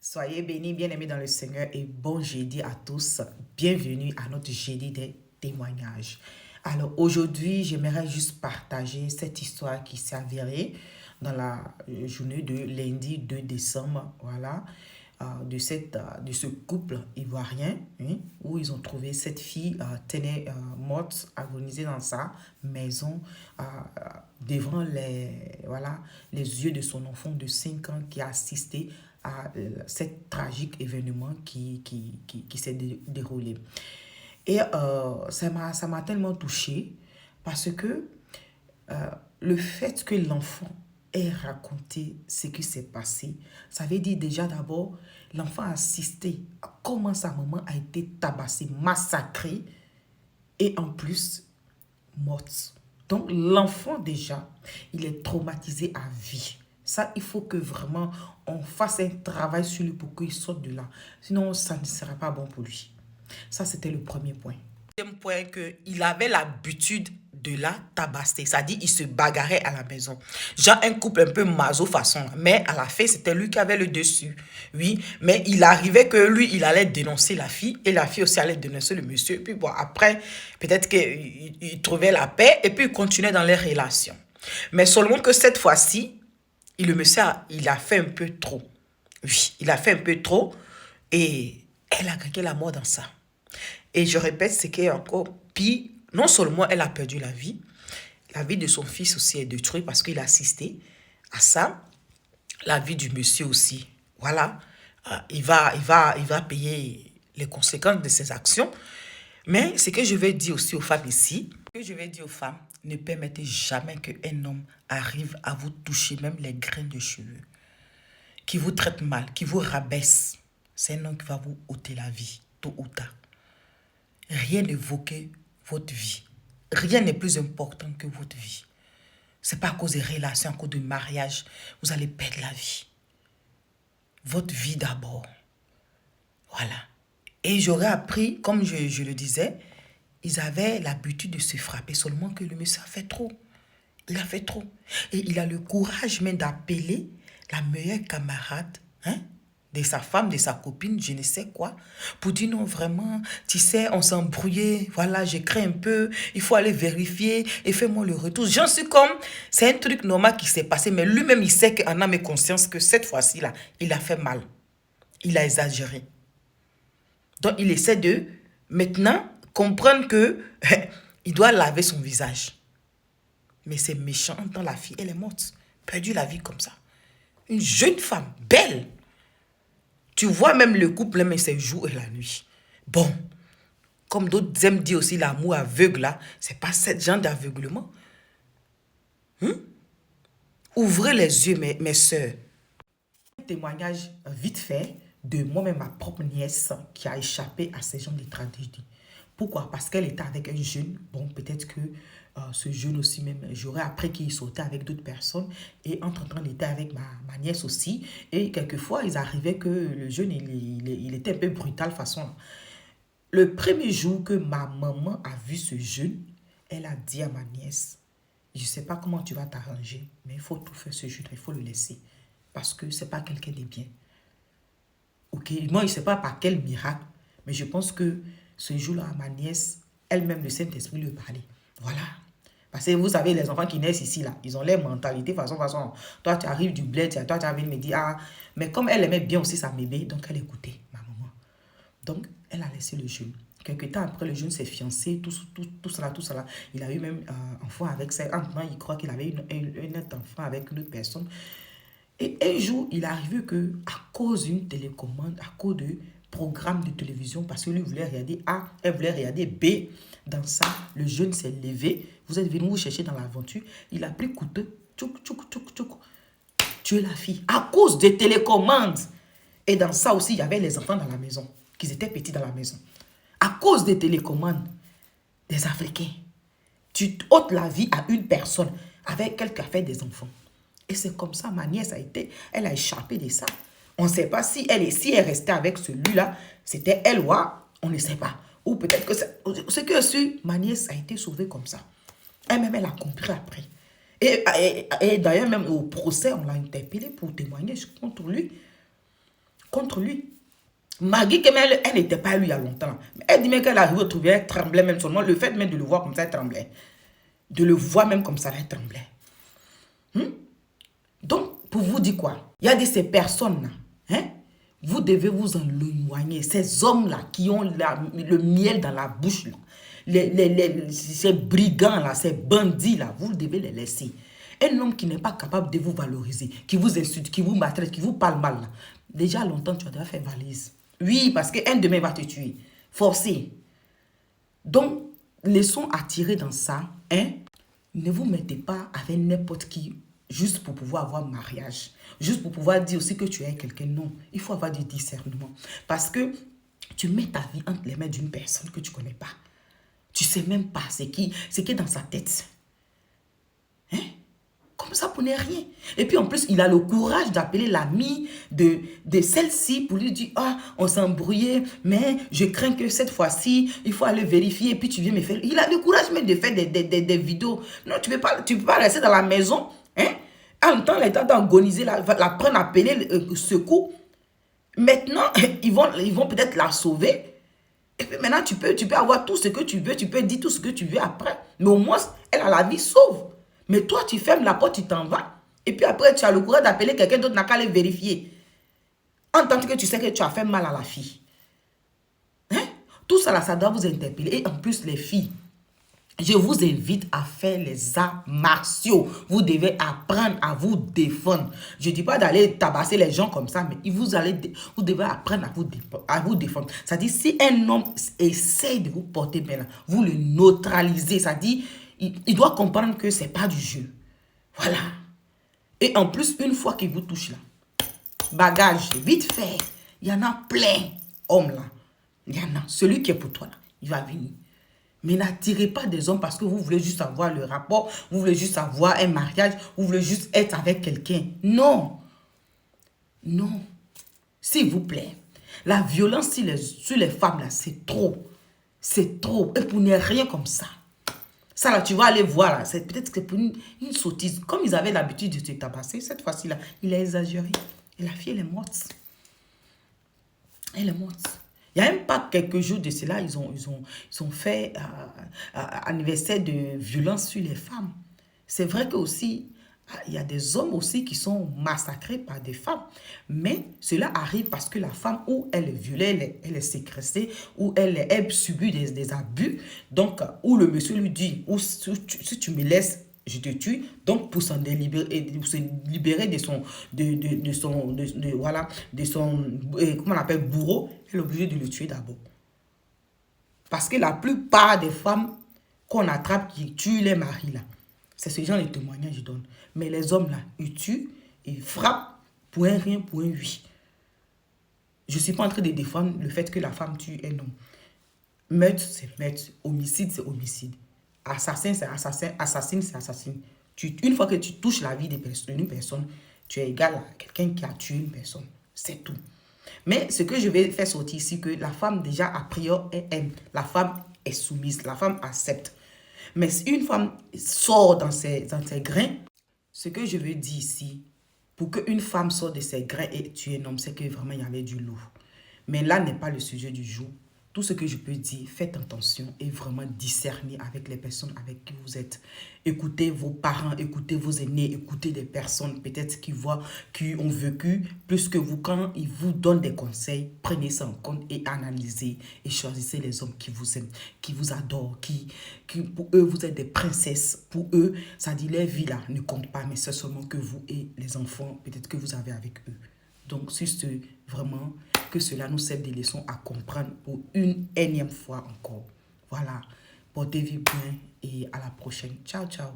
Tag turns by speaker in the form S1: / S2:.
S1: Soyez bénis, bien-aimés dans le Seigneur, et bon jeudi à tous. Bienvenue à notre jeudi des témoignages. Alors aujourd'hui, j'aimerais juste partager cette histoire qui s'est avérée dans la journée de lundi 2 décembre, voilà, de ce couple ivoirien, hein, où ils ont trouvé cette fille tenait morte, agonisée dans sa maison, devant les yeux de son enfant de 5 ans qui a assisté à cet tragique événement qui s'est déroulé. Et ça m'a tellement touchée parce que le fait que l'enfant ait raconté ce qui s'est passé, ça veut dire déjà d'abord, l'enfant a assisté à comment sa maman a été tabassée, massacrée et en plus morte. Donc l'enfant déjà, il est traumatisé à vie. Ça, il faut que vraiment on fasse un travail sur lui pour qu'il sorte de là. Sinon, ça ne sera pas bon pour lui. Ça, c'était le premier point. Deuxième point, qu'il avait l'habitude de la tabasser. C'est-à-dire, il se bagarrait à la maison. Genre un couple un peu maso façon. Mais à la fin, c'était lui qui avait le dessus. Oui, mais il arrivait que lui, il allait dénoncer la fille. Et la fille aussi allait dénoncer le monsieur. Et puis bon, après, peut-être qu'il trouvait la paix. Et puis, il continuait dans les relations. Mais seulement que cette fois-ci, le monsieur, il a fait un peu trop. Oui, il a fait un peu trop. Et elle a gagné la mort dans ça. Et je répète, c'est qu'elle est encore pire. Non seulement elle a perdu la vie de son fils aussi est détruite parce qu'il a assisté à ça. La vie du monsieur aussi. Voilà. Il va payer les conséquences de ses actions. Mais ce que je vais dire aussi aux femmes ici, ne permettez jamais qu'un homme arrive à vous toucher même les grains de cheveux, qui vous traite mal, qui vous rabaisse. C'est un homme qui va vous ôter la vie, tôt ou tard. Rien ne vaut que votre vie. Rien n'est plus important que votre vie. Ce n'est pas à cause des relations, à cause du mariage, vous allez perdre la vie. Votre vie d'abord. Voilà. Et j'aurais appris, comme je le disais, ils avaient l'habitude de se frapper, seulement que le monsieur a fait trop. Il a fait trop. Et il a le courage même d'appeler la meilleure camarade, hein, de sa femme, de sa copine, je ne sais quoi, pour dire non, vraiment, tu sais, on s'est embrouillé, voilà, j'ai craint un peu, il faut aller vérifier et fais-moi le retour. J'en suis comme, c'est un truc normal qui s'est passé, mais lui-même, il sait qu'en âme et conscience que cette fois-ci-là, il a fait mal. Il a exagéré. Donc, il essaie de, maintenant, comprendre que il doit laver son visage. Mais c'est méchant, dans la fille, elle est morte, perdu la vie comme ça. Une jeune femme, belle. Tu vois même le couple, mais c'est jour et la nuit. Bon, comme d'autres aiment dire aussi l'amour aveugle, là, c'est pas ce genre d'aveuglement. Ouvrez les yeux, mes soeurs. Un témoignage vite fait de moi-même, ma propre nièce, qui a échappé à ces genres de tragédies. Pourquoi? Parce qu'elle était avec un jeune. Bon, peut-être que ce jeune aussi même, j'aurais appris qu'il sortait avec d'autres personnes. Et entre-temps, il était avec ma nièce aussi. Et quelquefois, il arrivait que le jeune, il était un peu brutal façon. Le premier jour que ma maman a vu ce jeune, elle a dit à ma nièce, je ne sais pas comment tu vas t'arranger, mais il faut tout faire ce jeune, il faut le laisser. Parce que ce n'est pas quelqu'un de bien. Ok, moi, je ne sais pas par quel miracle, mais je pense que ce jour-là, ma nièce, elle-même, le Saint-Esprit lui parlait. Voilà. Parce que vous savez, les enfants qui naissent ici, là, ils ont leur mentalité façon. Toi, tu arrives du bled, toi, tu arrives me dire, ah, mais comme elle aimait bien aussi sa bébé, donc elle écoutait ma maman. Donc, elle a laissé le jeune. Quelque temps après, le jeune s'est fiancé, tout cela. Il a eu même un enfant avec ça. Maintenant, il croit qu'il avait un autre enfant avec une autre personne. Et un jour, il est arrivé que, à cause d'une télécommande, à cause de programme de télévision, parce que lui voulait regarder A, elle voulait regarder B, dans ça, le jeune s'est levé. Vous êtes venu vous chercher dans l'aventure. Il a pris couteau, tuer la fille, à cause des télécommandes. Et dans ça aussi, il y avait les enfants dans la maison, qui étaient petits dans la maison. À cause des télécommandes des Africains, tu ôtes la vie à une personne avec quelqu'un qui a fait des enfants. Et c'est comme ça, ma nièce elle a échappé de ça. On ne sait pas si elle restait avec celui-là, c'était elle ou on ne sait pas. Ou peut-être que ce que je suis, ma nièce a été sauvée comme ça. Elle-même, elle a compris après. Et d'ailleurs, même au procès, on l'a interpellé pour témoigner contre lui. contre lui. Malgré qu'elle n'était pas lui il y a longtemps. Elle dit même qu'elle arrive à trouver, elle tremblait même seulement. Le fait même de le voir comme ça, elle tremblait. De le voir même comme ça, elle tremblait. Donc, pour vous dire quoi? Il y a de ces personnes-là. Hein? Vous devez vous en éloigner. Ces hommes-là qui ont le miel dans la bouche, là, ces brigands-là, ces bandits-là, vous devez les laisser. Un homme qui n'est pas capable de vous valoriser, qui vous insulte, qui vous maltraite, qui vous parle mal, là, déjà longtemps, tu as déjà fait valise. Oui, parce qu'un demain va te tuer. Forcé. Donc, laissons attirer dans ça. Hein? Ne vous mettez pas avec n'importe qui juste pour pouvoir avoir mariage. Juste pour pouvoir dire aussi que tu es quelqu'un. Non, il faut avoir du discernement. Parce que tu mets ta vie entre les mains d'une personne que tu ne connais pas. Tu ne sais même pas ce qui est dans sa tête. Hein? Comme ça pour ne rien. Et puis en plus, il a le courage d'appeler l'ami de celle-ci pour lui dire, ah, on s'est embrouillé, mais je crains que cette fois-ci, il faut aller vérifier et puis tu viens me faire. Il a le courage même de faire des vidéos. Non, tu ne peux pas rester dans la maison. Hein? En temps, l'état d'agoniser, la prendre, appeler le secours. Maintenant, ils vont peut-être la sauver. Et puis maintenant, tu peux avoir tout ce que tu veux, tu peux dire tout ce que tu veux après. Mais au moins, elle a la vie sauve. Mais toi, tu fermes la porte, tu t'en vas. Et puis après, tu as le courage d'appeler quelqu'un d'autre, n'a qu'à aller vérifier. En tant que tu sais que tu as fait mal à la fille. Hein? Tout ça, là, ça doit vous interpeller. Et en plus, les filles, je vous invite à faire les arts martiaux. Vous devez apprendre à vous défendre. Je ne dis pas d'aller tabasser les gens comme ça, mais vous devez apprendre à vous défendre. C'est-à-dire, si un homme essaie de vous porter bien, vous le neutralisez. C'est-à-dire, il doit comprendre que ce n'est pas du jeu. Voilà. Et en plus, une fois qu'il vous touche là, bagage, vite fait. Il y en a plein, hommes là. Il y en a. Celui qui est pour toi là, il va venir. Mais n'attirez pas des hommes parce que vous voulez juste avoir le rapport, vous voulez juste avoir un mariage, vous voulez juste être avec quelqu'un. Non. Non. S'il vous plaît. La violence sur les femmes là, c'est trop. C'est trop. Et pour ne rien comme ça. Ça là, tu vas aller voir là. Peut-être que pour une sottise. Comme ils avaient l'habitude de te tabasser, cette fois-ci là, il a exagéré. Et la fille, elle est morte. Elle est morte. Il n'y a même pas quelques jours de cela, ils ont fait anniversaire de violence sur les femmes. C'est vrai que aussi, il y a des hommes aussi qui sont massacrés par des femmes. Mais cela arrive parce que la femme, ou elle est violée, elle est séquestrée, ou elle subit des abus. Donc, où le monsieur lui dit, ou si tu me laisses, je te tue. Donc, pour se libérer de son, comment on appelle, bourreau, elle est obligée de le tuer d'abord. Parce que la plupart des femmes qu'on attrape qui tuent les maris là, c'est ce genre de témoignages que je donne. Mais les hommes là, ils tuent, ils frappent pour un rien, pour un oui. Je ne suis pas en train de défendre le fait que la femme tue un homme. Meurtre, c'est meurtre. Homicide, c'est homicide. Assassin, c'est assassin. Assassine, c'est assassine. Une fois que tu touches la vie d'une personne, tu es égal à quelqu'un qui a tué une personne. C'est tout. Mais ce que je vais faire sortir ici, que la femme déjà a priori aime. La femme est soumise. La femme accepte. Mais si une femme sort dans ses grains, ce que je veux dire ici, pour qu'une femme sorte de ses grains et tue un homme, c'est que vraiment il y avait du lourd. Mais là n'est pas le sujet du jour. Tout ce que je peux dire, faites attention et vraiment discerner avec les personnes avec qui vous êtes. Écoutez vos parents, écoutez vos aînés, écoutez des personnes peut-être qui ont vécu plus que vous. Quand ils vous donnent des conseils, prenez ça en compte et analysez et choisissez les hommes qui vous aiment, qui vous adorent, qui pour eux, vous êtes des princesses. Pour eux, ça dit leur vie là ne compte pas, mais c'est seulement que vous et les enfants peut-être que vous avez avec eux. Donc, c'est vraiment que cela nous sert des leçons à comprendre pour une énième fois encore. Voilà. Portez-vous bien et à la prochaine. Ciao, ciao.